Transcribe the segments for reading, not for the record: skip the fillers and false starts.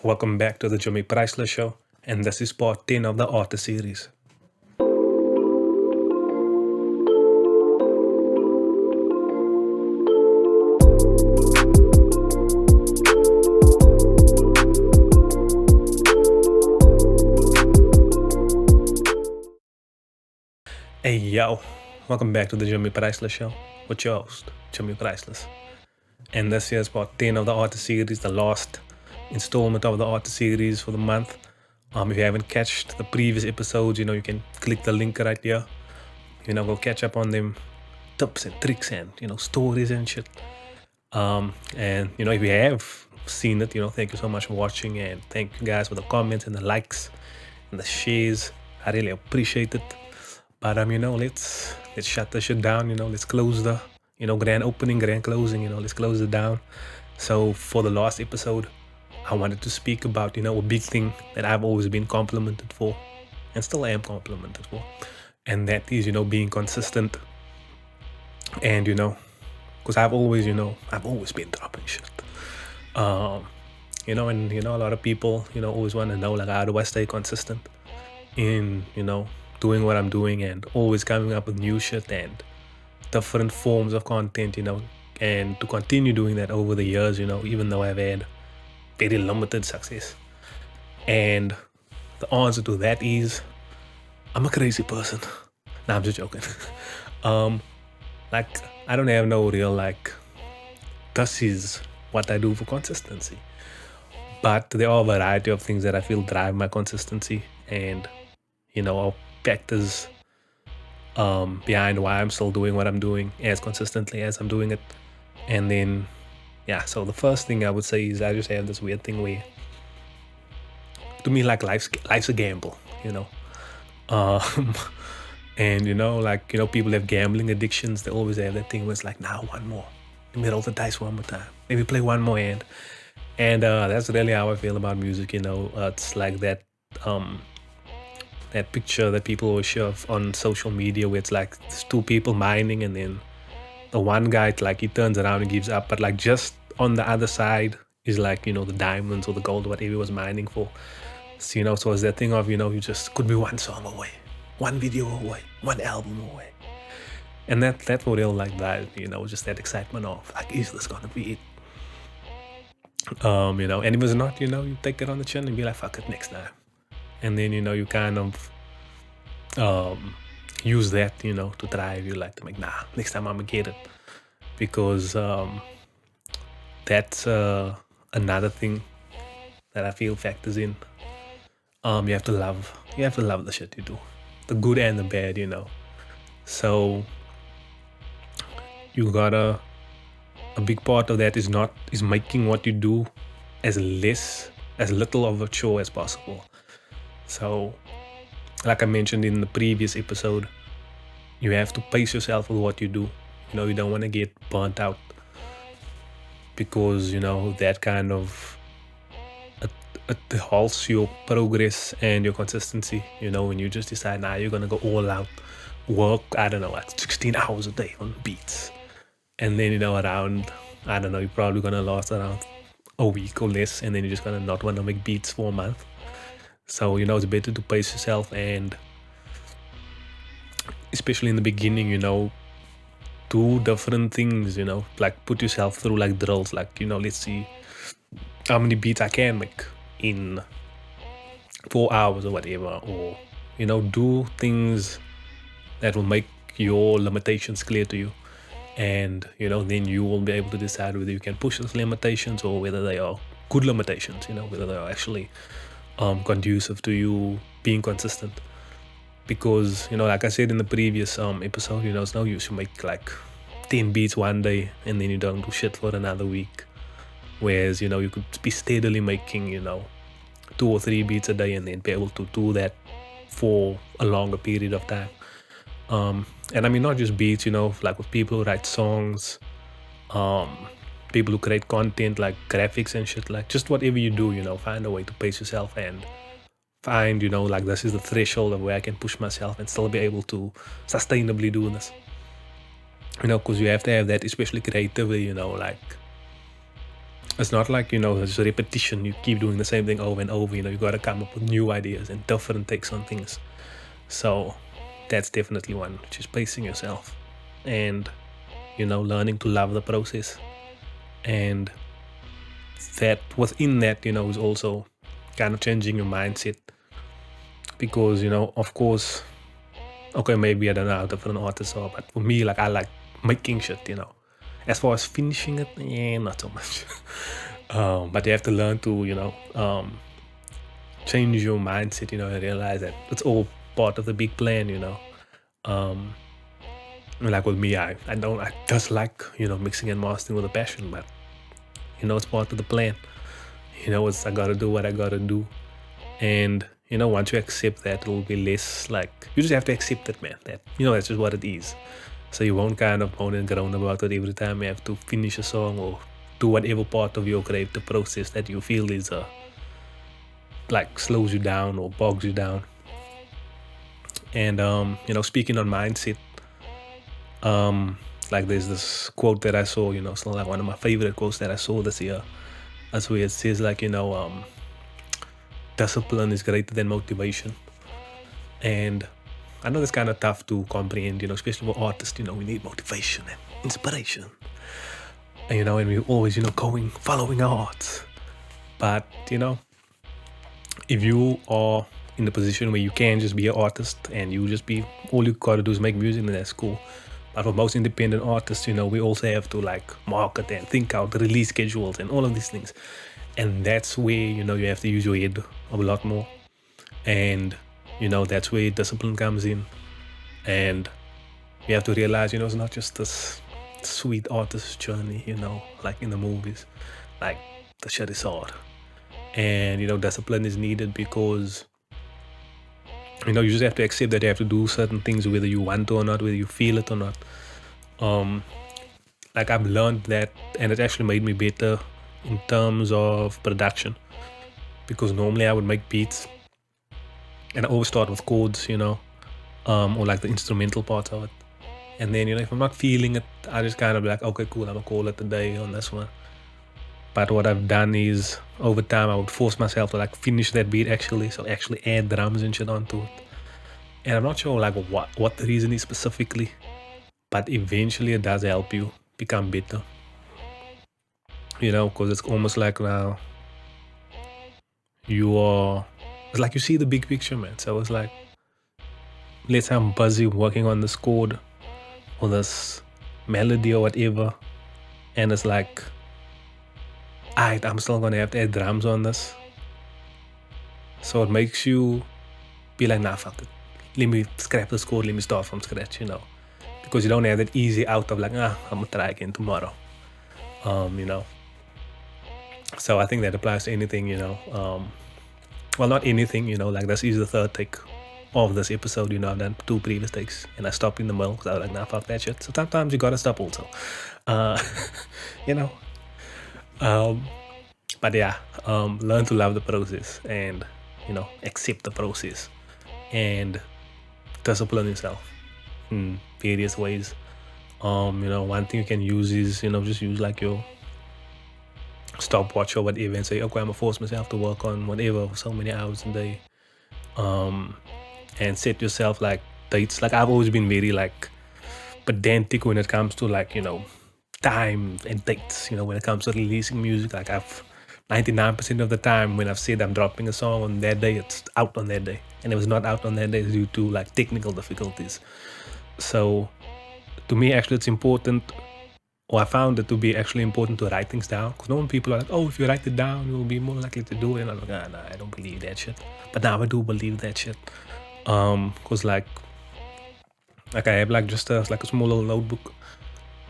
Welcome back to the Jimi Priceless Show, and this is part 10 of the Artist series. Hey yo, welcome back to the Jimi Priceless Show with your host, Jimi Priceless. And this is part 10 of the Artist series, the last installment of the Artist series for the month. If you haven't catched the previous episodes, you can click the link right here. Go catch up on them tips and tricks and, stories and shit. And if you have seen it, thank you so much for watching, and thank you guys for the comments and the likes and the shares. I really appreciate it. But let's shut the shit down. Let's close the grand opening, grand closing. Let's close it down. So for the last episode, I wanted to speak about a big thing that I've always been complimented for, and still am complimented for, and that is being consistent. And because I've always been dropping shit. And a lot of people always want to know, like, how do I stay consistent in doing what I'm doing and always coming up with new shit and different forms of content, and to continue doing that over the years, even though I've had very limited success. And the answer to that is I'm a crazy person. Nah, I'm just joking. Like, I don't have no real, this is what I do for consistency. But there are a variety of things that I feel drive my consistency, and, are factors behind why I'm still doing what I'm doing as consistently as I'm doing it. And then, so the first thing I would say is I just have this weird thing where, to me, like, life's a gamble, and people have gambling addictions. They always have that thing where it's like, now one more, let me roll the dice one more time, maybe play one more hand. And that's really how I feel about music. It's like that that picture that people always show on social media where it's like there's two people mining, and then the one guy, like, he turns around and gives up, but like just on the other side is like the diamonds or the gold or whatever he was mining for. So so it's that thing of you just could be one song away, one video away, one album away, and that's what they'll like that, just that excitement of, like, is this gonna be it? And if it's not, you take it on the chin and be like, fuck it, next time. And then you kind of use that to drive you, like, to make, nah, next time I'm gonna get it. Because that's another thing that I feel factors in. You have to love the shit you do, the good and the bad. So you gotta, a big part of that is making what you do as little of a chore as possible. So, like I mentioned in the previous episode, you have to pace yourself with what you do. You don't want to get burnt out, because that kind of it halts your progress and your consistency. When you just decide, now you're gonna go all out, work, I don't know, like 16 hours a day on beats, and then around, I don't know, you're probably gonna last around a week or less, and then you're just gonna not want to make beats for a month. So it's better to pace yourself, and especially in the beginning, do different things, like put yourself through like drills, like, let's see how many beats I can make in 4 hours or whatever, or do things that will make your limitations clear to you. And then you will be able to decide whether you can push those limitations or whether they are good limitations, whether they are actually conducive to you being consistent. Because like I said in the previous episode, it's no use you make like 10 beats one day and then you don't do shit for another week. Whereas you could be steadily making 2 or 3 beats a day, and then be able to do that for a longer period of time. And I mean, not just beats, like with people who write songs, people who create content like graphics and shit, like just whatever you do, find a way to pace yourself and find, like, this is the threshold of where I can push myself and still be able to sustainably do this. Because you have to have that, especially creatively, like It's not like, it's a repetition. You keep doing the same thing over and over. You got to come up with new ideas and different takes on things. So that's definitely one, which is pacing yourself and, learning to love the process. And that within that, is also kind of changing your mindset because, of course, okay, maybe I don't know how different artists are, but for me, like I like making shit. As far as finishing it, yeah, not so much. But you have to learn to, change your mindset, and realize that it's all part of the big plan. Um, like with me, I just like, mixing and mastering with a passion, but it's part of the plan. I gotta do what I gotta do. And, once you accept that, it'll be less like you just have to accept it, man. That, that's just what it is. So you won't kind of moan and groan about it every time you have to finish a song or do whatever part of your creative process that you feel is like slows you down or bogs you down. And speaking on mindset, like there's this quote that I saw, it's like one of my favorite quotes that I saw this year. That's where it says like, discipline is greater than motivation. And I know that's kind of tough to comprehend, especially for artists, we need motivation and inspiration. And, and we always, following our hearts. But, if you are in the position where you can just be an artist and you just be, all you gotta do is make music, then that's cool. But for most independent artists, we also have to like market and think out the release schedules and all of these things. And that's where, you have to use your head a lot more. And, that's where discipline comes in. And you have to realize, it's not just this sweet artist journey, like in the movies. Like the shit is hard. And, discipline is needed because, you just have to accept that you have to do certain things whether you want to or not, whether you feel it or not. Like I've learned that, and it actually made me better in terms of production. Because normally I would make beats and I always start with chords, or like the instrumental parts of it. And then, if I'm not feeling it, I just kind of be like, okay, cool, I'm gonna call it a day on this one. But what I've done is over time I would force myself to like finish that beat actually, so actually add drums and shit onto it. And I'm not sure like what the reason is specifically, but eventually it does help you become better. Because it's almost like now it's like you see the big picture, man. So it's like, let's say I'm busy working on this chord or this melody or whatever, and it's like, alright, I'm still gonna have to add drums on this. So it makes you be like, nah, fuck it. Let me scrap this chord, let me start from scratch, Because you don't have that easy out of like, I'm gonna try again tomorrow. So I think that applies to anything, well, not anything, like this is the third take of this episode, I've done 2 previous takes and I stopped in the middle because I was like, nah, fuck that shit. So sometimes you gotta stop also. But yeah, learn to love the process and, accept the process and discipline yourself in various ways. One thing you can use is, just use like your stopwatch or whatever and say, okay, I'm gonna force myself to work on whatever for so many hours a day. And set yourself like dates. Like I've always been very like pedantic when it comes to like, time and dates, when it comes to releasing music. Like I've 99% of the time when I've said I'm dropping a song on that day, it's out on that day. And it was not out on that day due to like technical difficulties. So to me, actually, it's important, or I found it to be actually important to write things down. Because normal people are like, oh, if you write it down, you'll be more likely to do it. And I'm like, nah, I don't believe that shit. But now I do believe that shit. Because like I have like just a small little notebook.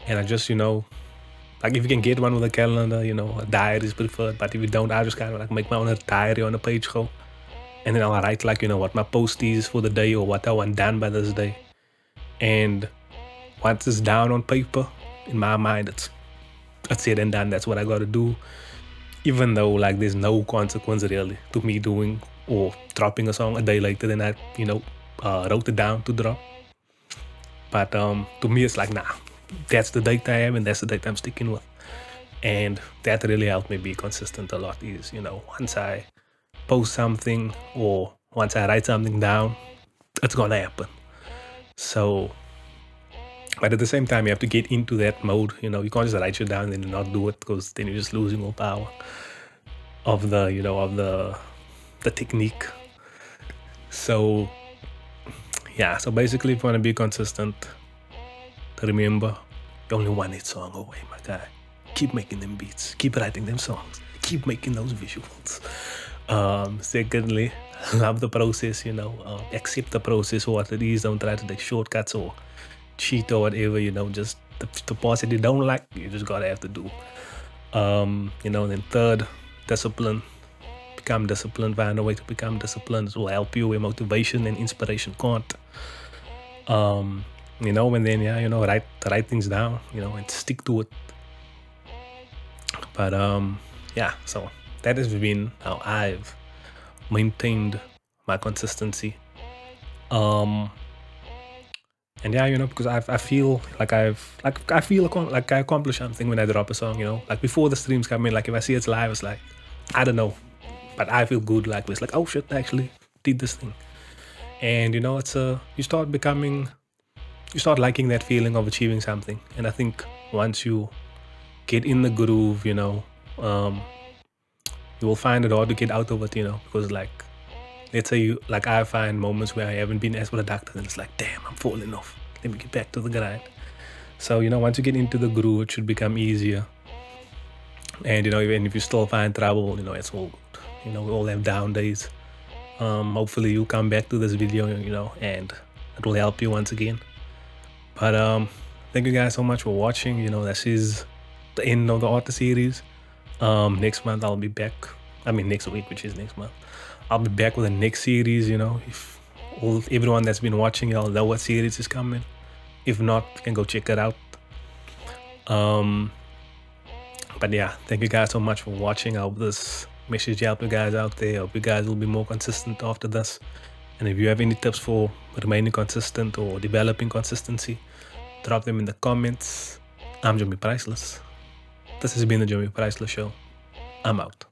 And I just, like if you can get one with a calendar, a diary is preferred. But if you don't, I just kind of like make my own diary on a page go. And then I'll write like, what my post is for the day or what I want done by this day. And once it's down on paper, in my mind, it's said and done. That's what I got to do. Even though like there's no consequence really to me doing or dropping a song a day later than I, wrote it down to drop. But to me, it's like, nah, that's the date I am and that's the date I'm sticking with. And that really helped me be consistent a lot. Is, once I post something or once I write something down, it's gonna happen. So, but at the same time, you have to get into that mode. You can't just write it down and then not do it, because then you're just losing all power of the technique. So yeah, so basically, if you want to be consistent, remember, you only one hit song away, my guy. Keep making them beats, keep writing them songs, keep making those visuals. Secondly, love the process, accept the process or what it is. Don't try to take shortcuts or cheat or whatever, just the parts that you don't like, you just gotta have to do. Then third, discipline. Become disciplined. Find a way to become disciplined. It will help you where motivation and inspiration can't. And then write things down, and stick to it. But so that has been how I've maintained my consistency. And because I feel like I accomplish something when I drop a song. Like before the streams come in, like if I see it's live, it's like, I don't know, but I feel good. Like it's like, oh shit, I actually did this thing. And it's you start liking that feeling of achieving something. And I think once you get in the groove, you will find it hard to get out of it, because like, let's say I find moments where I haven't been as productive and it's like, damn, I'm falling off. Let me get back to the grind. So, once you get into the groove, it should become easier. And, even if you still find trouble, it's all good. We all have down days. Hopefully you'll come back to this video, and it will help you once again. But thank you guys so much for watching. This is the end of the artist series. Next month I'll be back. Next week, which is next month, I'll be back with the next series. If everyone that's been watching, y'all know what series is coming. If not, you can go check it out. But yeah, thank you guys so much for watching. I hope this message helped you guys out there. I hope you guys will be more consistent after this. And if you have any tips for remaining consistent or developing consistency, drop them in the comments. I'm Jimi Priceless. This has been the Jimi Priceless Show. I'm out.